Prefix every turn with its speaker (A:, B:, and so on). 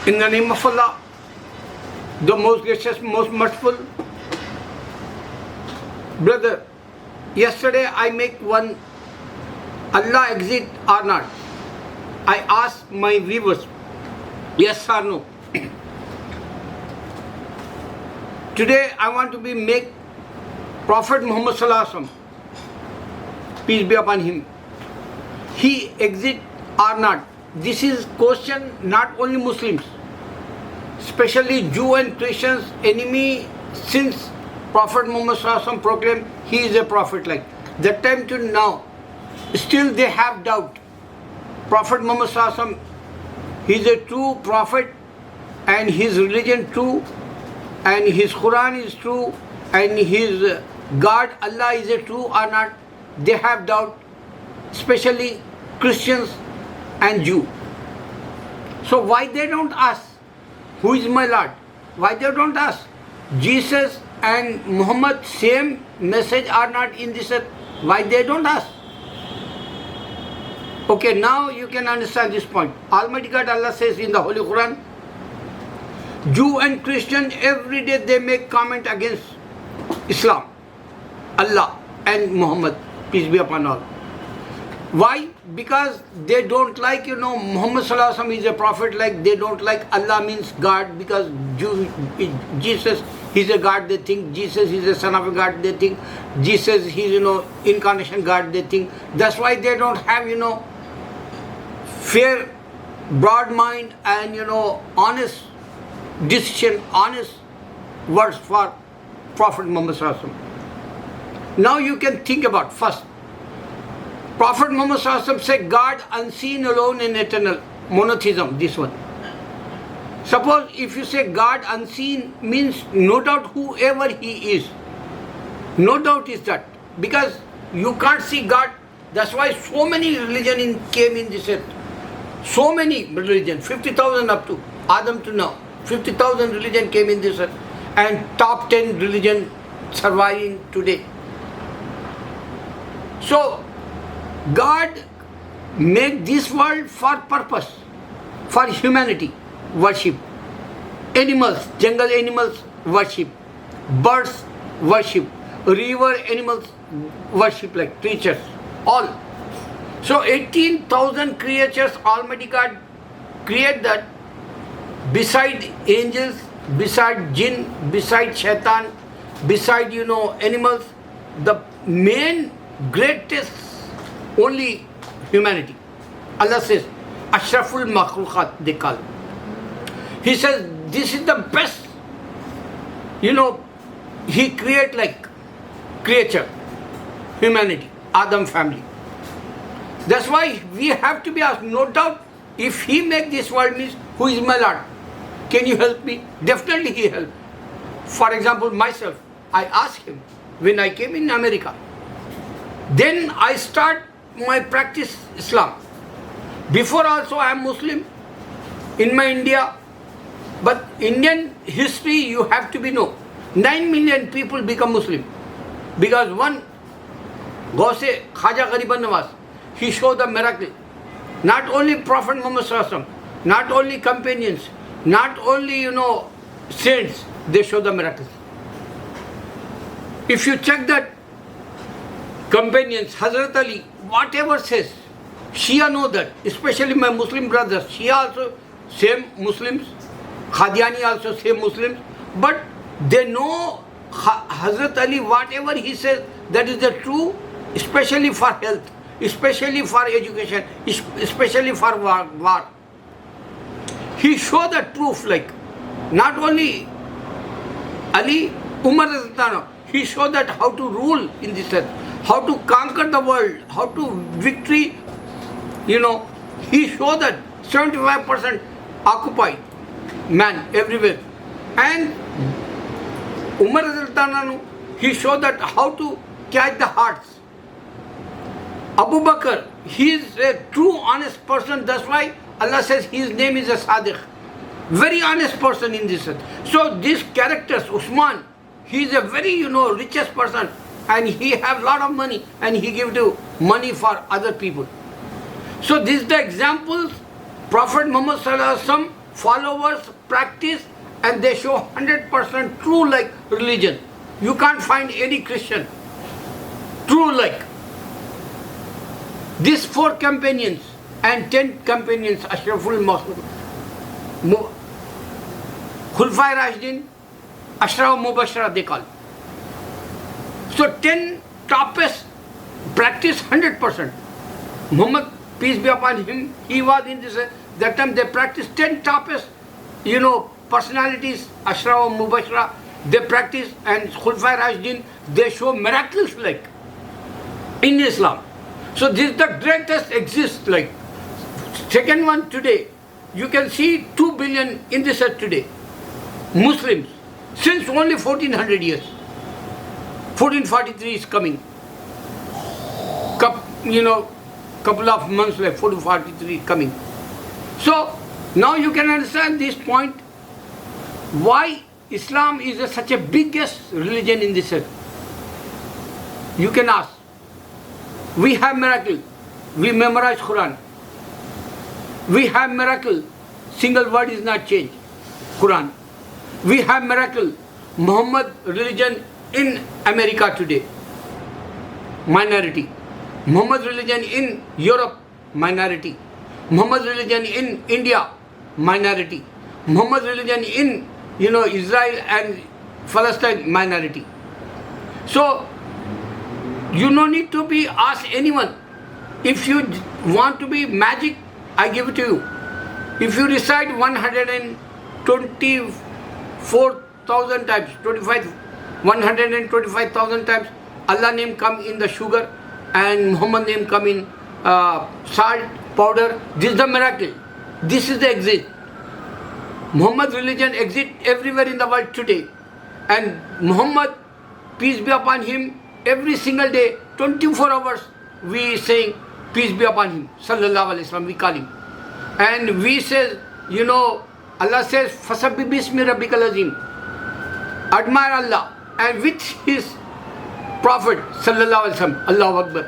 A: In the name of Allah, the most gracious, most merciful. Brother, yesterday I make one Allah exist or not. I asked my viewers, yes or no. Today I want to make Prophet Muhammad Sallallahu Alaihi Wasallam, peace be upon him, he exist or not. This is question not only Muslims, especially Jew and Christians, enemy since Prophet Muhammad Sallallahu Alaihi Wasallam proclaimed he is a prophet. Like that time to now, still they have doubt. Prophet Muhammad Sallallahu Alaihi Wasallam, he is a true prophet, and his religion true, and his Quran is true, and his God Allah is a true or not. They have doubt, especially Christians and Jew. So why they don't ask, who is my Lord? Why they don't ask? Jesus and Muhammad same message are not in this earth. Why they don't ask? Okay, now you can understand this point. Almighty God Allah says in the Holy Quran, Jew and Christian every day they make comment against Islam, Allah and Muhammad, peace be upon all. Why? Because they don't like, Muhammad Sallallahu Alaihi Wasallam is a prophet, like they don't like Allah means God, because Jesus, he's a God, they think Jesus is a son of a God, they think Jesus, he's, incarnation God, they think. That's why they don't have, fair, broad mind and, honest decision, honest words for Prophet Muhammad Sallallahu Alaihi Wasallam. Now you can think about first. Prophet Muhammad Sallallahu Alaihi Wasallam said, God unseen, alone and eternal. Monotheism, this one. Suppose if you say God unseen means no doubt whoever he is. No doubt is that. Because you can't see God. That's why so many religion came in this earth. So many religion, 50,000 up to Adam to now. 50,000 religion came in this earth. And top 10 religion surviving today. So, God made this world for purpose, for humanity, worship. Animals, jungle animals, worship. Birds, worship. River animals, worship like creatures, all. So 18,000 creatures Almighty God create that beside angels, beside jinn, beside shaitan, beside, animals, the main greatest only humanity. Allah says, Ashraful Makhluqat, they call. He says, this is the best, he create like creature, humanity, Adam family. That's why we have to be asked, no doubt, if he make this world means, who is my Lord? Can you help me? Definitely he help. For example, myself, I asked him when I came in America. Then I start my practice Islam. Before also I am Muslim in my India. But Indian history you have to be know. 9 million people become Muslim. Because one, Gause Khaja Gariban Nawaz, he showed the miracle. Not only Prophet Muhammad Sallallahu Alaihi Wasallam, not only companions, not only, saints, they show the miracles. If you check that, companions, Hazrat Ali, whatever says, Shia know that, especially my Muslim brothers. Shia also same Muslims, Qadiani also same Muslims, but they know Hazrat Ali, whatever he says, that is the true, especially for health, especially for education, especially for war. He showed the proof, like, not only Ali, Umar, he showed that how to rule in this earth, how to conquer the world, how to victory, he showed that 75% occupied man everywhere. And Umar, he showed that how to catch the hearts. Abu Bakr, he is a true honest person. That's why Allah says his name is a Sadiq. Very honest person in this earth. So these characters, Usman, he is a very, richest person. And he have lot of money. And he give to money for other people. So these are the examples Prophet Muhammad Sallallahu Alaihi Wasallam followers practice and they show 100% true like religion. You can't find any Christian true like. These 4 companions and 10 companions, Ashraful Khulafai Rashidin, Ashraf Mubashara they call. So 10 toppest practice 100%. Muhammad, peace be upon him, he was in this, that time they practiced 10 toppest, personalities, Ashraf Mubashara, they practice, and Khulafai Rashidin, they show miracles like in Islam. So this is the greatest exists like. Second one today, you can see 2 billion in this earth today, Muslims, since only 1400 years. 1443 is coming. Couple of months left, 1443 coming. So now you can understand this point, why Islam is such a biggest religion in this earth. You can ask. We have miracle. We memorize Quran. We have miracle. Single word is not changed. Quran. We have miracle. Muhammad religion in America today, minority. Muhammad religion in Europe, minority. Muhammad religion in India, minority. Muhammad religion in Israel and Palestine, minority. So you no need to be ask anyone. If you want to be magic, I give it to you. If you recite 124,000 times, 125,000 times, Allah name come in the sugar and Muhammad name come in salt, powder. This is the miracle. This is the exit. Muhammad religion exist everywhere in the world today. And Muhammad, peace be upon him, every single day, 24 hours, we saying, peace be upon him, sallallahu alaihi wasallam, we call him. And we say, Allah says, Fasabbi bismi rabbikal azim. Admire Allah. And with his Prophet, sallallahu alaihi wasallam, Allahu Akbar.